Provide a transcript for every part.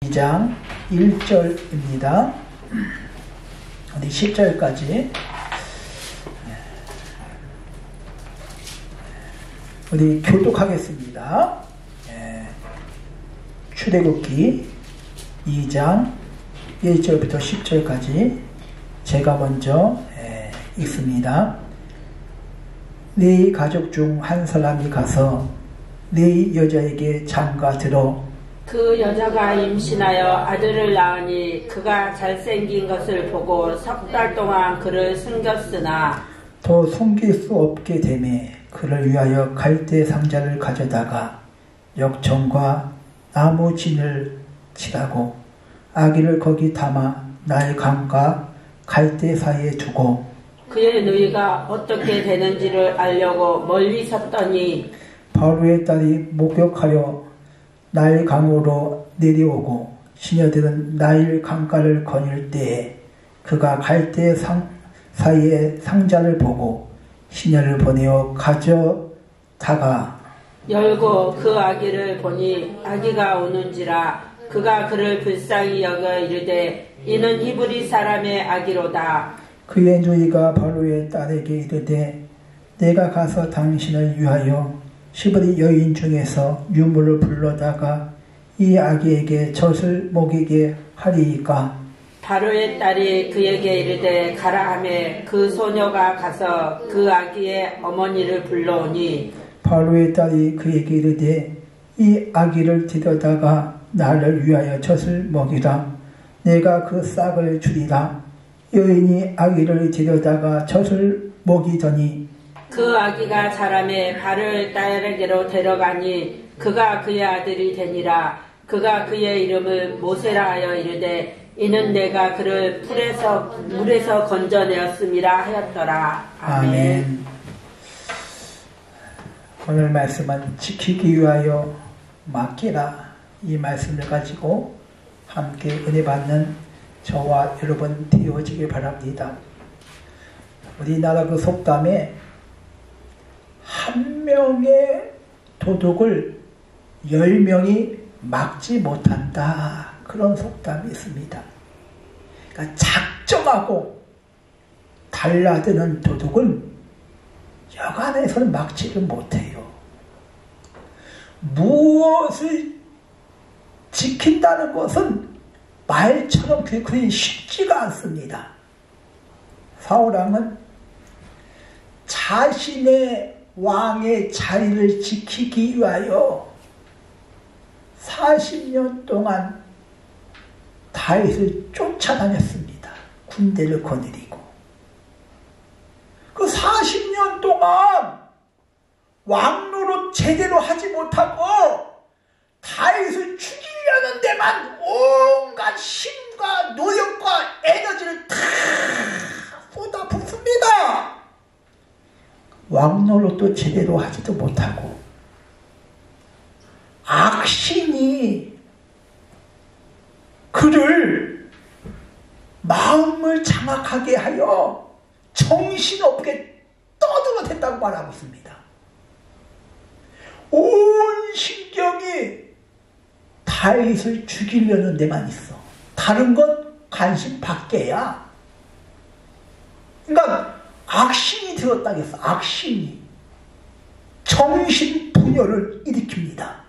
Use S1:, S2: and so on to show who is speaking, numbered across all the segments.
S1: 2장 1절입니다. 우리 10절까지 우리 교독하겠습니다. 출애굽기 2장 1절부터 10절까지 제가 먼저 읽습니다. 네 가족 중 한 사람이 가서 네 여자에게 장가 들어
S2: 그 여자가 임신하여 아들을 낳으니 그가 잘생긴 것을 보고 석 달 동안 그를 숨겼으나
S1: 더 숨길 수 없게 되매 그를 위하여 갈대 상자를 가져다가 역청과 나무 진을 칠하고 아기를 거기 담아 나일 강과 갈대 사이에 두고
S2: 그의 누이가 어떻게 되는지를 알려고 멀리 섰더니
S1: 바로의 딸이 목욕하여 나일 강으로 내려오고 시녀들은 나일 강가를 거닐 때에 그가 갈대 사이에 상자를 보고 시녀를 보내어 가져다가
S2: 열고 그 아기를 보니 아기가 우는지라 그가 그를 불쌍히 여겨 이르되 이는 히브리 사람의 아기로다.
S1: 그의 누이가 바로의 딸에게 이르되 내가 가서 당신을 위하여 히브리 여인 중에서 유물을 불러다가 이 아기에게 젖을 먹이게 하리이까.
S2: 바로의 딸이 그에게 이르되 가라 하매 그 소녀가 가서 그 아기의 어머니를 불러오니
S1: 바로의 딸이 그에게 이르되 이 아기를 데려다가 나를 위하여 젖을 먹이라. 내가 그 싹을 주리라. 여인이 아기를 데려다가 젖을 먹이더니
S2: 그 아기가 자라매 바로의 딸에게로 데려가니 그가 그의 아들이 되니라. 그가 그의 이름을 모세라 하여 이르되 이는 내가 그를 물에서 건져내었음이라 하였더라.
S1: 아멘. 오늘 말씀은 지키기 위하여 맡기라, 이 말씀을 가지고 함께 은혜 받는 저와 여러분 되어지길 바랍니다. 우리나라 그 속담에 한 명의 도둑을 10명이 막지 못한다, 그런 속담이 있습니다. 그러니까 작정하고 달라드는 도둑은 여간에서는 막지를 못해요. 무엇을 지킨다는 것은 말처럼 그리 쉽지가 않습니다. 사울왕은 자신의 왕의 자리를 지키기 위하여 40년 동안 다윗을 쫓아다녔습니다. 군대를 거느리고. 그 40년 동안 왕노릇 제대로 하지 못하고 다윗을 죽이려는 데만 온갖 힘과 노력과 에너지를 다 쏟아붓습니다. 왕노릇도 제대로 하지도 못하고 악신이 그를 마음을 장악하게 하여 정신없게 떠들어댔다고 말하고 있습니다. 온 신경이 다윗을 죽이려는 데만 있어. 다른 건 관심 밖에야. 그러니까 악신이 들었다겠어. 악신이 정신분열을 일으킵니다.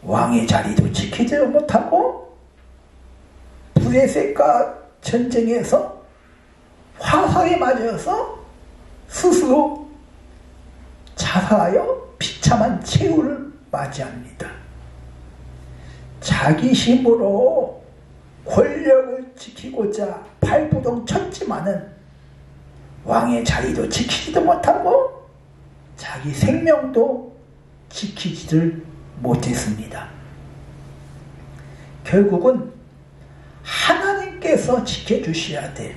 S1: 왕의 자리도 지키지 못하고 브레셋과 전쟁에서 화살에 맞아서 스스로 자살하여 비참한 최후를 맞이합니다. 자기 힘으로 권력을 지키고자 발부동 쳤지만은 왕의 자리도 지키지도 못하고 자기 생명도 지키지를 못했습니다. 결국은 하나님께서 지켜주셔야 돼.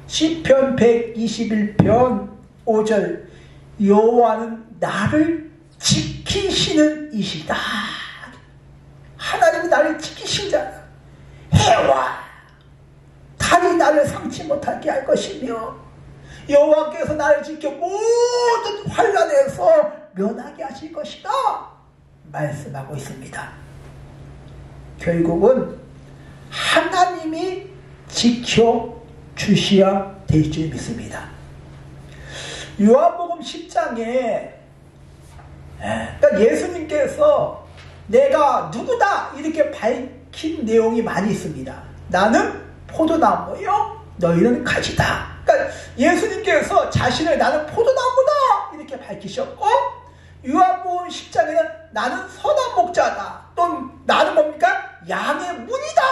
S1: 시편 121편 5절 여호와는 나를 지키시는 이시다. 하나님이 나를 지키시잖아. 해와 달이 나를 상치 못하게 할 것이며 여호와께서 나를 지켜 모든 환난에서 면하게 하실 것이다 말씀하고 있습니다. 결국은 하나님이 지켜주셔야 될 줄 믿습니다. 요한복음 10장에 그러니까 예수님께서 내가 누구다 이렇게 밝힌 내용이 많이 있습니다. 나는 포도나무요 너희는 가지다. 그러니까 예수님께서 자신을 나는 포도나무다 이렇게 밝히셨고, 요한복음 10장에는 나는 선한 목자다, 또 나는 뭡니까? 양의 문이다,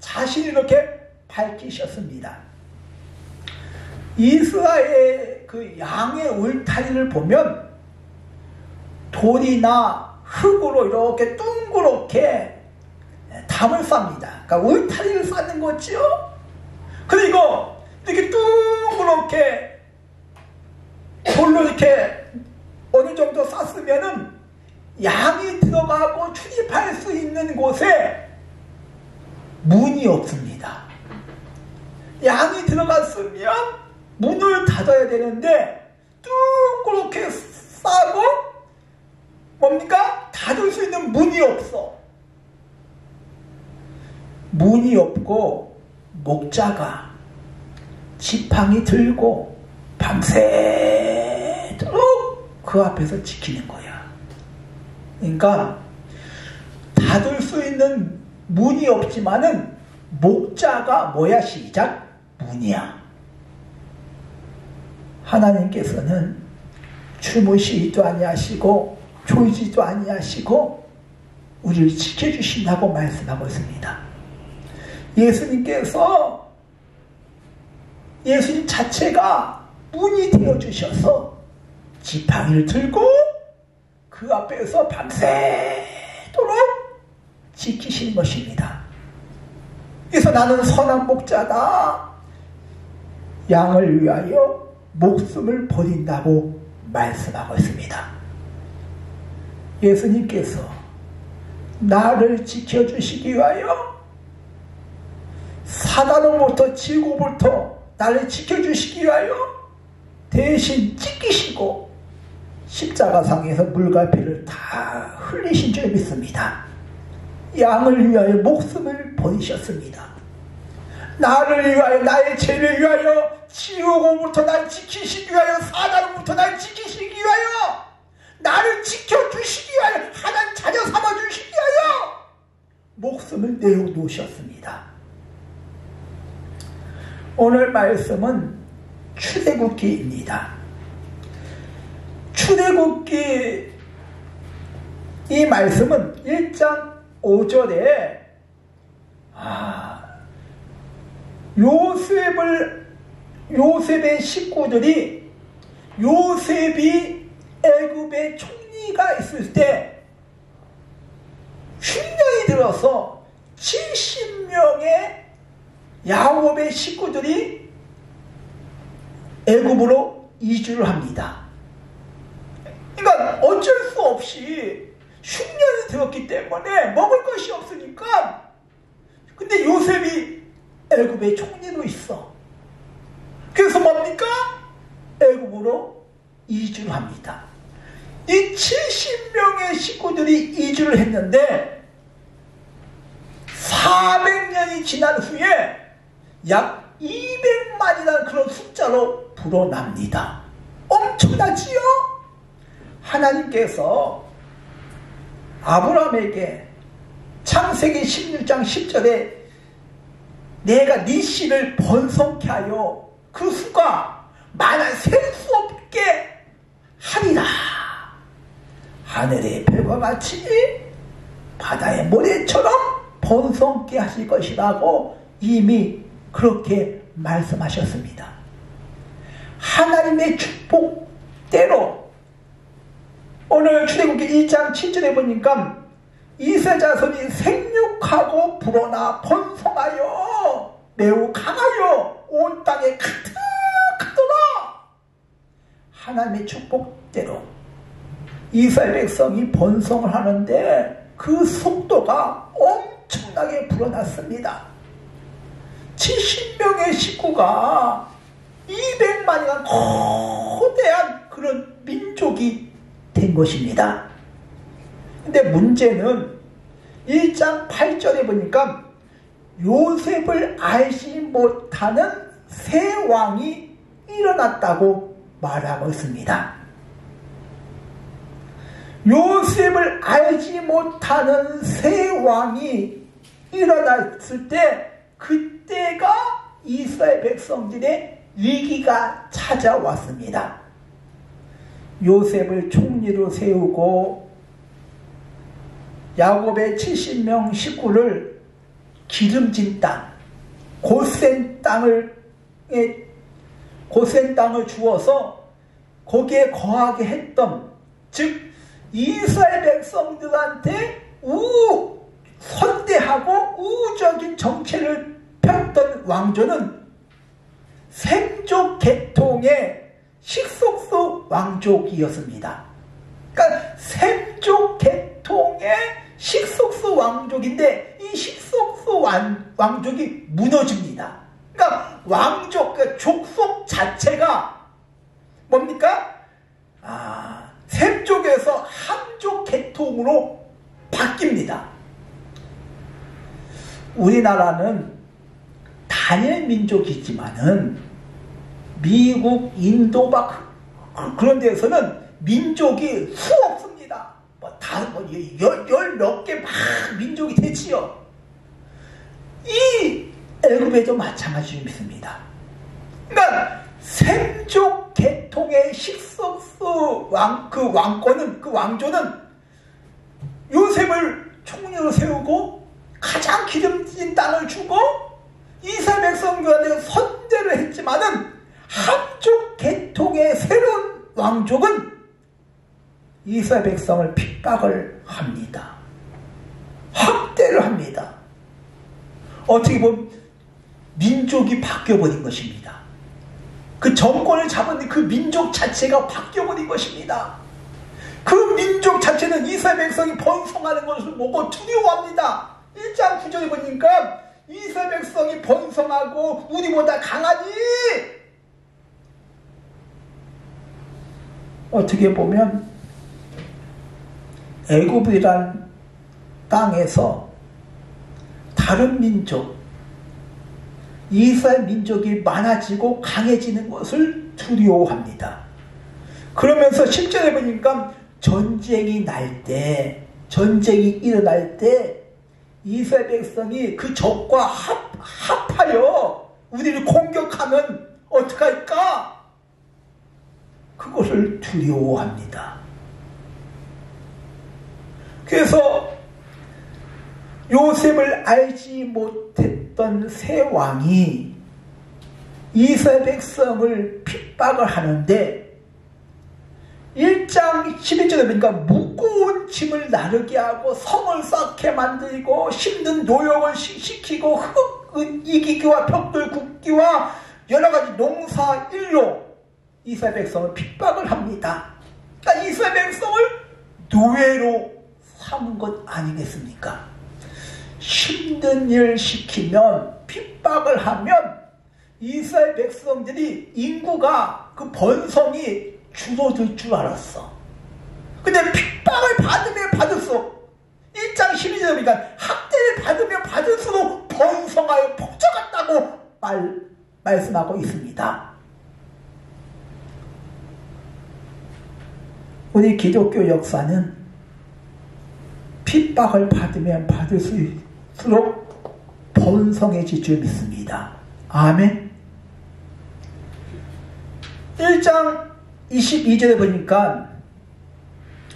S1: 자신이 이렇게 밝히셨습니다. 이스라엘 그 양의 울타리를 보면 돌이나 흙으로 이렇게 둥그렇게 담을 쌉니다. 그러니까 울타리를 쌓는 거죠. 그리고 이렇게 둥그렇게 돌로 이렇게 어느 정도 쌌으면은 양이 들어가고 출입할 수 있는 곳에 문이 없습니다. 양이 들어갔으면 문을 닫아야 되는데 둥그렇게 싸고 뭡니까? 닫을 수 있는 문이 없어. 문이 없고 목자가 지팡이 들고 밤새도록 그 앞에서 지키는 거야. 그러니까 닫을 수 있는 문이 없지만은 목자가 뭐야? 시작 문이야. 하나님께서는 주무시지도 아니하시고 졸지도 아니하시고 우리를 지켜주신다고 말씀하고 있습니다. 예수님 자체가 문이 되어주셔서 지팡이를 들고 그 앞에서 밤새도록 지키시는 것입니다. 그래서 나는 선한 목자다, 양을 위하여 목숨을 버린다고 말씀하고 있습니다. 예수님께서 나를 지켜주시기 위하여 사단으로부터 지고부터 나를 지켜주시기 위하여 대신 찢기시고 십자가상에서 물과 피를 다 흘리신 줄 믿습니다. 양을 위하여 목숨을 버리셨습니다. 나를 위하여, 나의 죄를 위하여, 지옥으로부터 날 지키시기 위하여, 사단으로부터 날 지키시기 위하여, 나를 지켜주시기 위하여, 하나님 자녀 삼아주시기 위하여 목숨을 내어놓으셨습니다. 오늘 말씀은 출애굽기입니다. 출애굽기 이 말씀은 1장 5절에 요셉의 식구들이 요셉이 애굽의 총리가 있을 때 흉년이 들어서 70명의 야곱의 식구들이 애굽으로 이주를 합니다. 그러니까 어쩔 수 없이 흉년이 들었기 때문에 먹을 것이 없으니까, 근데 요셉이 애굽의 총리로 있어. 그래서 뭡니까? 애굽으로 이주를 합니다. 이 70명의 식구들이 이주를 했는데 400년이 지난 후에 약 200만이라는 그런 숫자로 불어납니다. 엄청나지요? 하나님께서 아브라함에게 창세기 16장 10절에 내가 네 씨를 번성케 하여 그 수가 만한 셀 수 없게 하리라. 하늘의 별과 같이 바다의 모래처럼 번성케 하실 것이라고 이미 그렇게 말씀하셨습니다. 하나님의 축복대로 오늘 출애굽기 1장 7절에 보니까 이스라엘 자손이 생육하고 불어나 번성하여 매우 강하여 온 땅에 가득하더라. 하나님의 축복대로 이스라엘 백성이 번성을 하는데 그 속도가 엄청나게 불어났습니다. 70명의 식구가 200만이나 거대한 그런 민족이 된 것입니다. 근데 문제는 1장 8절에 보니까 요셉을 알지 못하는 새 왕이 일어났다고 말하고 있습니다. 요셉을 알지 못하는 새 왕이 일어났을 때 그때가 이스라엘 백성들의 위기가 찾아왔습니다. 요셉을 총리로 세우고 야곱의 70명 식구를 기름진 땅, 고센 땅을 주어서 거기에 거하게 했던, 즉 이스라엘 백성들한테 선대하고 우호적인 정체를 폈던 왕조는 셈족 계통의 식속수 왕족이었습니다. 그러니까 셈족 계통의 식속수 왕족인데 이 식속수 왕족이 무너집니다. 그러니까 왕족, 그러니까 족속 자체가 뭡니까? 셈족에서 함족 계통으로 바뀝니다. 우리나라는 단일 민족이지만은 미국, 인도 그런 데에서는 민족이 수 없습니다. 열 몇 개 막 민족이 되지요. 이 애굽에도 마찬가지로 믿습니다. 그러니까 셈족 계통의 식속수 왕권은, 그 왕조는 요셉을 총리로 세우고 가장 기름진 땅을 주고 이스라엘 백성들한테 선대를 했지만은 함족 계통의 새로운 왕족은 이스라엘 백성을 핍박을 합니다. 학대를 합니다. 어떻게 보면 민족이 바뀌어버린 것입니다. 그 정권을 잡은 그 민족 자체가 바뀌어버린 것입니다. 그 민족 자체는 이스라엘 백성이 번성하는 것을 보고 두려워합니다. 1장 9절에 보니까 이스라엘 백성이 번성하고 우리보다 강하니, 어떻게 보면 애굽이란 땅에서 다른 민족, 이스라엘 민족이 많아지고 강해지는 것을 두려워합니다. 그러면서 10절에 보니까 전쟁이 일어날 때 이스라엘 백성이 그 적과 합하여 우리를 공격하면 어떡할까? 그것을 두려워합니다. 그래서 요셉을 알지 못했던 새 왕이 이스라엘 백성을 핍박을 하는데 1장 11절에 보니까 무거운 짐을 나르게 하고 성을 쌓게 만들고 힘든 노역을 시키고 흙은 이기기와 벽돌 굽기와 여러가지 농사 일로 이스라엘 백성을 핍박을 합니다. 그러니까 이스라엘 백성을 노예로 삼은 것 아니겠습니까? 힘든 일 시키면, 핍박을 하면 이스라엘 백성들이 인구가, 그 번성이 줄어들 줄 알았어. 근데 핍박을 받으면 받을수록, 1장 12절에 보니까 학대를 받으면 받을수록 번성하여 폭저갔다고 말씀하고 있습니다. 우리 기독교 역사는 핍박을 받으면 받을수록 번성해질 줄 믿습니다. 아멘. 1장 22절에 보니까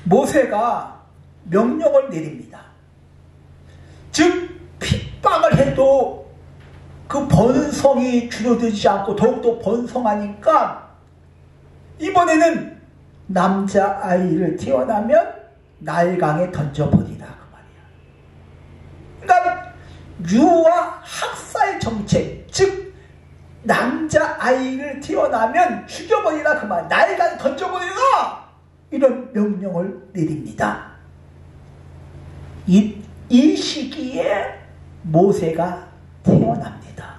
S1: 모세가 명령을 내립니다. 즉 핍박을 해도 그 번성이 줄어들지 않고 더욱더 번성하니까 이번에는 남자아이를 태어나면 나일강에 던져버리라, 그 말이야. 그러니까 유아 학살 정책, 즉 남자아이를 태어나면 죽여버리라, 그 말. 나일강에 던져버리라, 이런 명령을 내립니다. 이 시기에 모세가 태어납니다.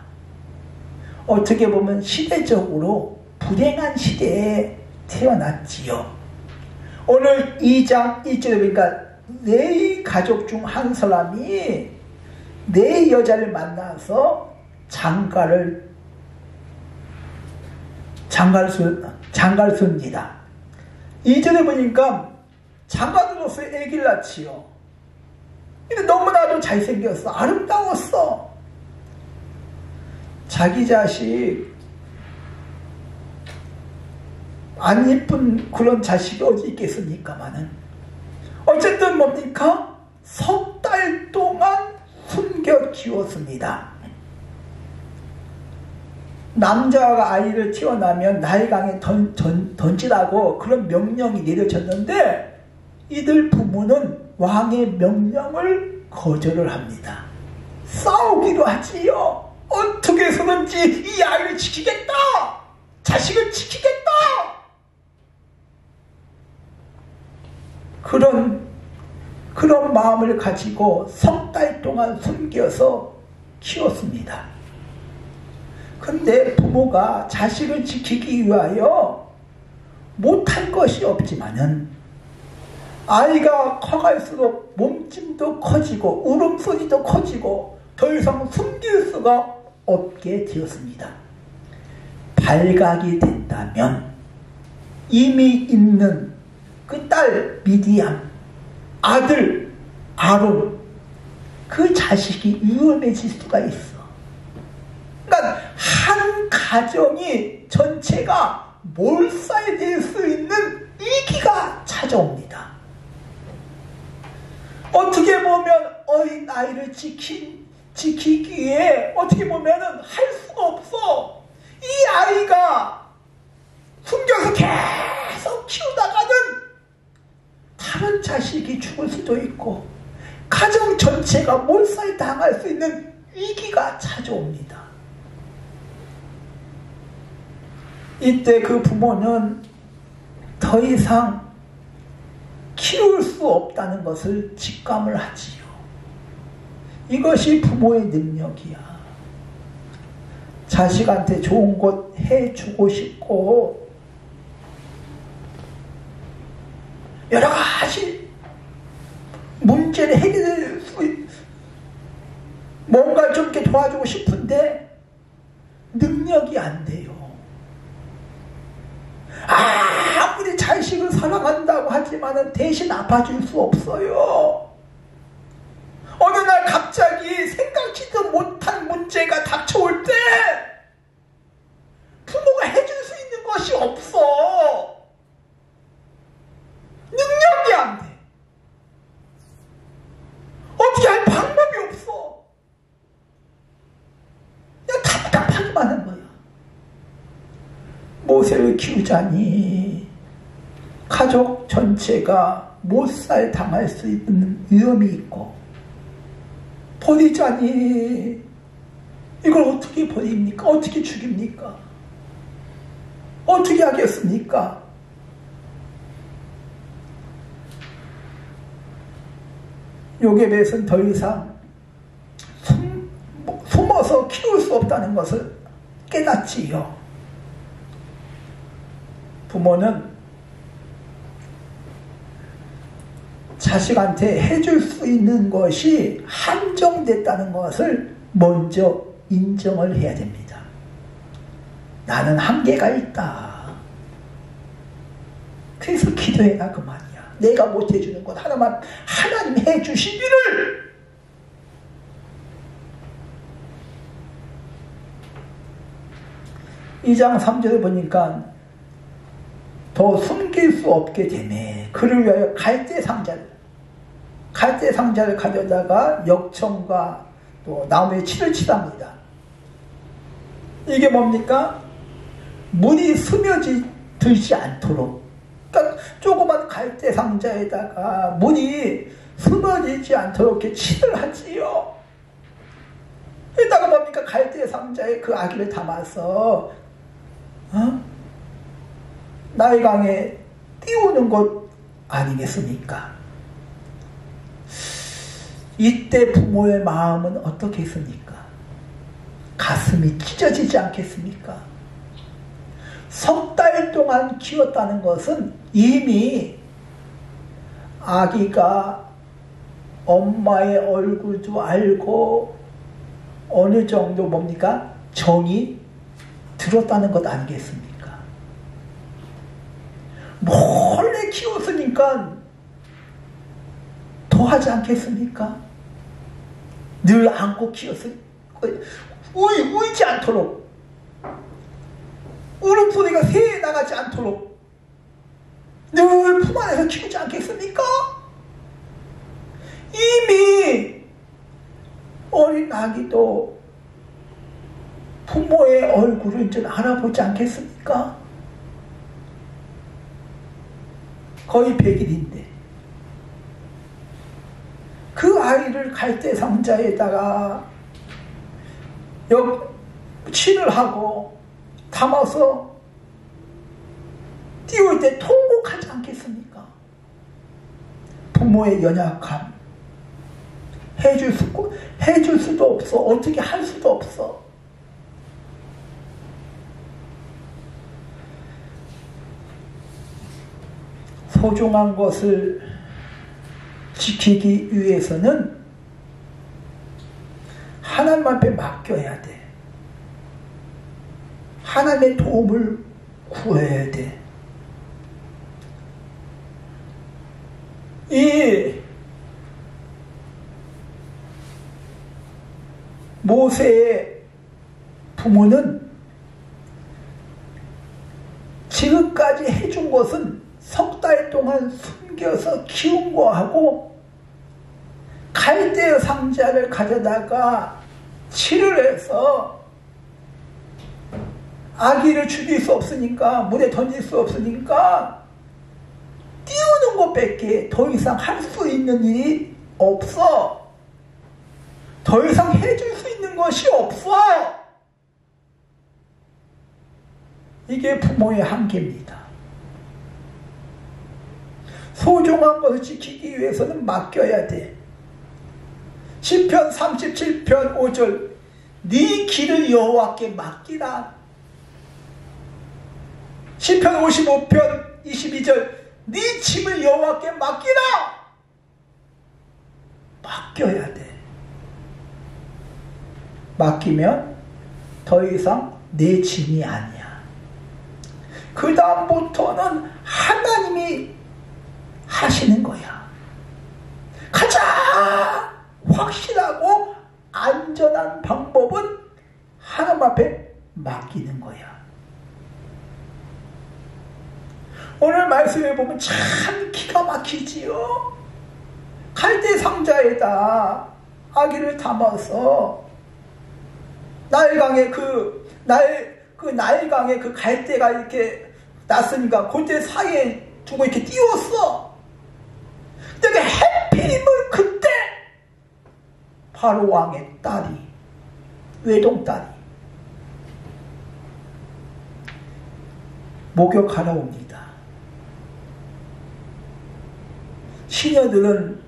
S1: 어떻게 보면 시대적으로 불행한 시대에 태어났지요. 오늘 2장 1절에 보니까 네 가족 중 한 사람이 네 여자를 만나서 장가를 씁니다. 2절에 보니까 장가들로서 아기를 낳지요. 근데 너무나도 잘생겼어. 아름다웠어. 자기 자식, 안 이쁜 그런 자식이 어디 있겠습니까마는. 어쨌든 뭡니까? 석 달 동안 숨겨 키웠습니다. 남자가 아이를 태어나면 나일강에 던지라고 그런 명령이 내려졌는데 이들 부모는 왕의 명령을 거절을 합니다. 싸우기로 하지요. 어떻게 해서든지 이 아이를 지키겠다. 자식을 지키겠다. 그런 마음을 가지고 석 달 동안 숨겨서 키웠습니다. 근데 부모가 자식을 지키기 위하여 못할 것이 없지만은 아이가 커갈수록 몸집도 커지고 울음소리도 커지고 더 이상 숨길 수가 없게 되었습니다. 발각이 된다면 이미 있는 그 딸 미디암, 아들 아론, 그 자식이 위험해질 수가 있어. 그러니까 한 가정이 전체가 몰살될 수 있는 위기가 찾아옵니다. 어떻게 보면 어린 아이를 지키기 위해 어떻게 보면은 할 수가 없어. 이 아이가 숨겨서 계속 키우다가는 다른 자식이 죽을 수도 있고 가정 전체가 몰살당할 수 있는 위기가 찾아옵니다. 이때 그 부모는 더 이상 키울 수 없다는 것을 직감을 하지요. 이것이 부모의 능력이야. 자식한테 좋은 것 해주고 싶고 여러 가지 문제를 해결할 수 뭔가 좀 이렇게 도와주고 싶은데 능력이 안 돼요. 아무리 자식을 사랑한다고 하지만 대신 아파줄 수 없어요. 어느 날 갑자기 생각지도 못한 문제가 닥쳐올 때 부모가 해줄 수 있는 것이 없어. 능력이 안 돼. 어떻게 할 방법이 없어. 그냥 답답하기만 한 거야. 모세를 키우자니 가족 전체가 못살 당할 수 있는 위험이 있고 버리자니 이걸 어떻게 버립니까? 어떻게 죽입니까? 어떻게 하겠습니까? 요게벳은 더 이상 숨어서 키울 수 없다는 것을 깨닫지요. 부모는 자식한테 해줄 수 있는 것이 한정됐다는 것을 먼저 인정을 해야 됩니다. 나는 한계가 있다. 그래서 기도해라 그 말이야. 내가 못해주는 것 하나만 하나님 해주시기를. 이 장 3절을 보니까 더 숨길 수 없게 되네. 그를 위하여 갈대 상자를 가져다가 역청과 또 나무에 칠을 칠합니다. 이게 뭡니까? 물이 스며들지 않도록. 그러니까 조그만 갈대 상자에다가 물이 스며들지 않도록 이렇게 칠을 하지요. 이따가 뭡니까? 갈대 상자에 그 아기를 담아서 나일강에 띄우는 것 아니겠습니까? 이때 부모의 마음은 어떻게 했습니까? 가슴이 찢어지지 않겠습니까? 석 달 동안 키웠다는 것은 이미 아기가 엄마의 얼굴도 알고 어느 정도 뭡니까? 정이 들었다는 것 아니겠습니까? 몰래 키웠으니까 더 하지 않겠습니까? 늘 안고 키웠으니까 울지 않도록, 울음소리가 새에 나가지 않도록 늘 품 안에서 키우지 않겠습니까? 이미 어린 아기도 부모의 얼굴을 좀 알아보지 않겠습니까? 거의 100일인데 그 아이를 갈대상자에다가 침을 하고 담아서 띄울 때 통곡하지 않겠습니까? 부모의 연약함 해줄 수도 없어. 어떻게 할 수도 없어. 소중한 것을 지키기 위해서는 하나님 앞에 맡겨야 돼. 하나님의 도움을 구해야 돼. 이 모세의 부모는 지금까지 해준 것은 석 달 동안 숨겨서 키운 거하고 갈대 상자를 가져다가 칠을 해서 아기를 죽일 수 없으니까, 물에 던질 수 없으니까 띄우는 것밖에 더 이상 할 수 있는 일이 없어. 더 이상 해줄 수 있는 것이 없어. 이게 부모의 한계입니다. 소중한 것을 지키기 위해서는 맡겨야 돼. 시편 37편 5절 네 길을 여호와께 맡기라. 시편 55편 22절 네 짐을 여호와께 맡기라. 맡겨야 돼. 맡기면 더 이상 내 짐이 아니야. 그 다음부터는 하나님이 하시는 거야. 가장 확실하고 안전한 방법은 하나님 앞에 맡기는 거야. 오늘 말씀에 보면 참 기가 막히지요. 갈대 상자에다 아기를 담아서 나일강에 나일강에 그 갈대가 이렇게 났으니까 그때 사이에 두고 이렇게 띄웠어. 근데 해필이면 그때 바로 왕의 딸이, 외동딸이 목욕하러 옵니다. 시녀들은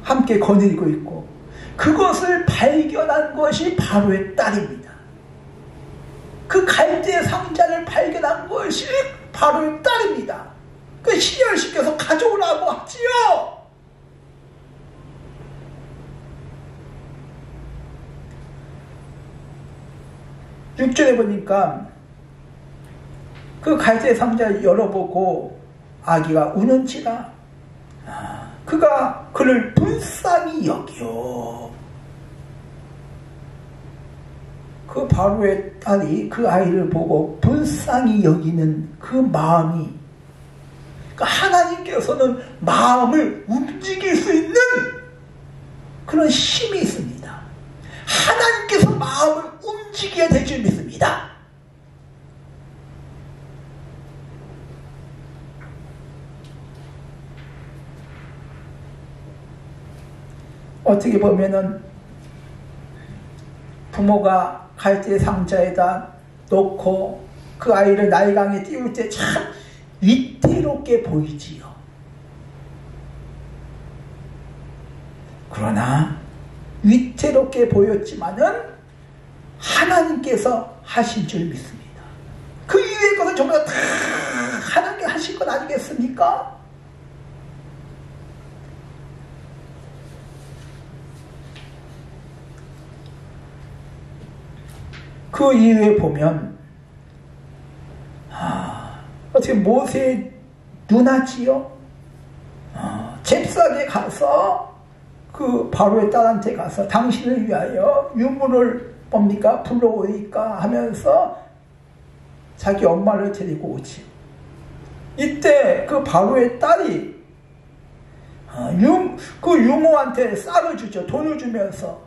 S1: 함께 거느리고 있고 그것을 발견한 것이 바로의 딸입니다. 그 갈대 상자를 발견한 것이 바로의 딸입니다. 그 시녀를 시켜서 가져오라고 하지요. 6절에 보니까 그 갈대 상자를 열어보고 아기가 우는지라 그가 그를 불쌍히 여겨. 그 바로의 딸이 그 아이를 보고 불쌍히 여기는 그 마음이, 하나님께서는 마음을 움직일 수 있는 그런 힘이 있습니다. 하나님께서 마음을 움직여야 될 줄 믿습니다. 어떻게 보면은 부모가 갈대 상자에다 놓고 그 아이를 나일강에 띄울 때 참 위태롭게 보이지요. 그러나 위태롭게 보였지만은 하나님께서 하신 줄 믿습니다. 그 이외의 것은 전부 다 하나님께 하실 것 아니겠습니까? 그 이후에 보면 어떻게 모세의 누나지요? 잽싸게 가서 그 바로의 딸한테 가서 당신을 위하여 유물을 뭡니까? 불러오니까 하면서 자기 엄마를 데리고 오지. 이때 그 바로의 딸이 그 유모한테 쌀을 주죠. 돈을 주면서.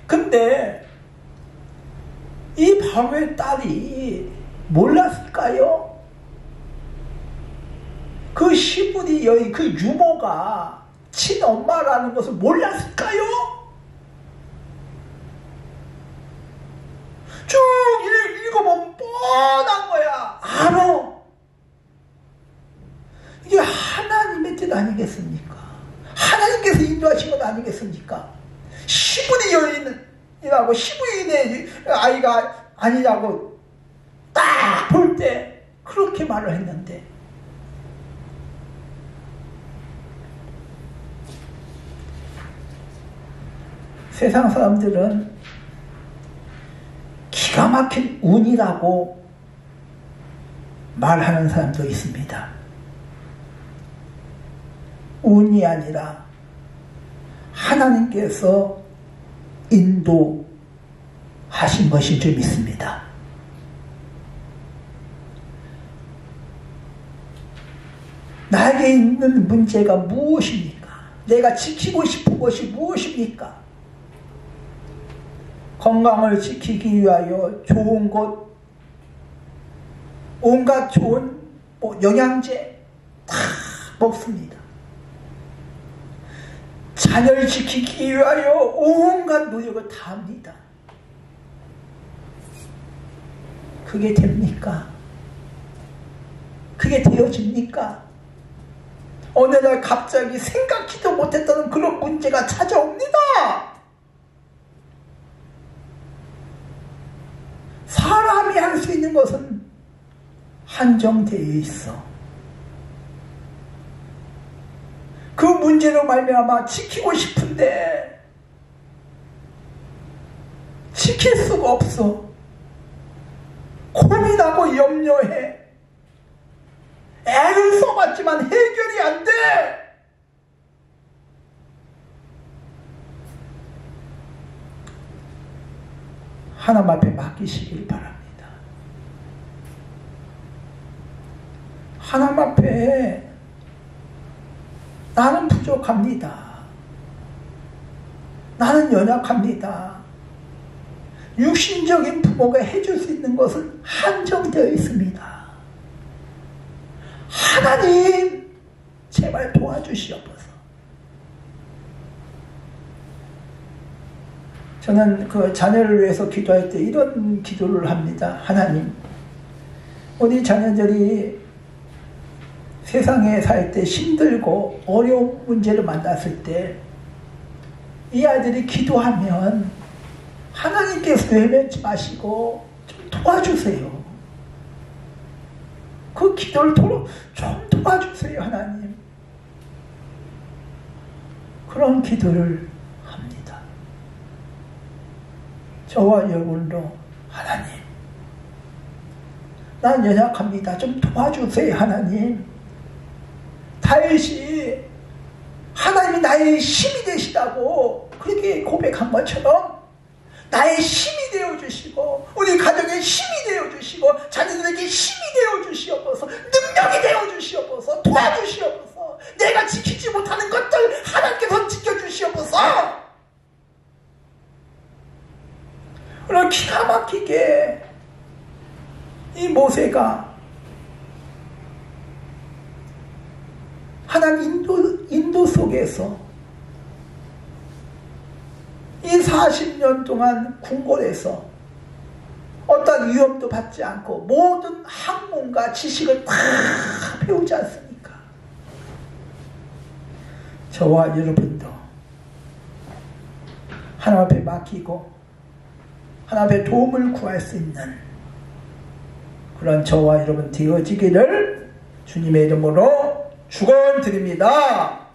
S1: 근데 이 바로의 딸이 몰랐을까요? 그 시부리 여인, 그 유모가 친엄마라는 것을 몰랐을까요? 쭉 읽어보면 뻔한 거야. 알아. 이게 하나님의 뜻 아니겠습니까? 하나님께서 인도하신 것 아니겠습니까? 시부리 여인이라고 시부인의 아이가 아니라고 딱 볼 때 그렇게 말을 했는데, 세상 사람들은 기가 막힌 운이라고 말하는 사람도 있습니다. 운이 아니라 하나님께서 인도하신 것인 줄 믿습니다. 나에게 있는 문제가 무엇입니까? 내가 지키고 싶은 것이 무엇입니까? 건강을 지키기 위하여 좋은 것, 온갖 좋은 영양제 다 먹습니다. 자녀를 지키기 위하여 온갖 노력을 다 합니다. 그게 됩니까? 그게 되어집니까? 어느 날 갑자기 생각지도 못했던 그런 문제가 찾아옵니다. 사람이 할 수 있는 것은 한정되어 있어. 그 문제로 말미암아 지키고 싶은데 지킬 수가 없어. 고민하고 염려해. 애를 써봤지만 해결이 안 돼. 하나님 앞에 맡기시길 바랍니다. 하나님 앞에 나는 부족합니다. 나는 연약합니다. 육신적인 부모가 해줄 수 있는 것은 한정되어 있습니다. 하나님 제발 도와주시옵소서. 저는 그 자녀를 위해서 기도할 때 이런 기도를 합니다. 하나님, 우리 자녀들이 세상에 살 때 힘들고 어려운 문제를 만났을 때 이 아이들이 기도하면 하나님께서 외면치 마시고 좀 도와주세요. 그 기도를 좀 도와주세요, 하나님. 그런 기도를 합니다. 저와 여러분도 하나님, 난 연약합니다. 좀 도와주세요, 하나님. 다윗이 하나님이 나의 힘이 되시다고 그렇게 고백한 것처럼 나의 힘이 되어주시고 우리 가정의 힘이 되어주시고 자녀들에게 힘이 되어주시옵소서. 능력이 되어주시옵소서. 도와주시옵소서. 내가 지키지 못하는 것들 하나님께서 지켜주시옵소서. 오늘 기가 막히게 이 모세가 하나님 인도 속에서 이 40년 동안 궁궐에서 어떤 위험도 받지 않고 모든 학문과 지식을 다 배우지 않습니까? 저와 여러분도 하나님 앞에 맡기고 하나님 앞에 도움을 구할 수 있는 그런 저와 여러분 되어지기를 주님의 이름으로 축원드립니다.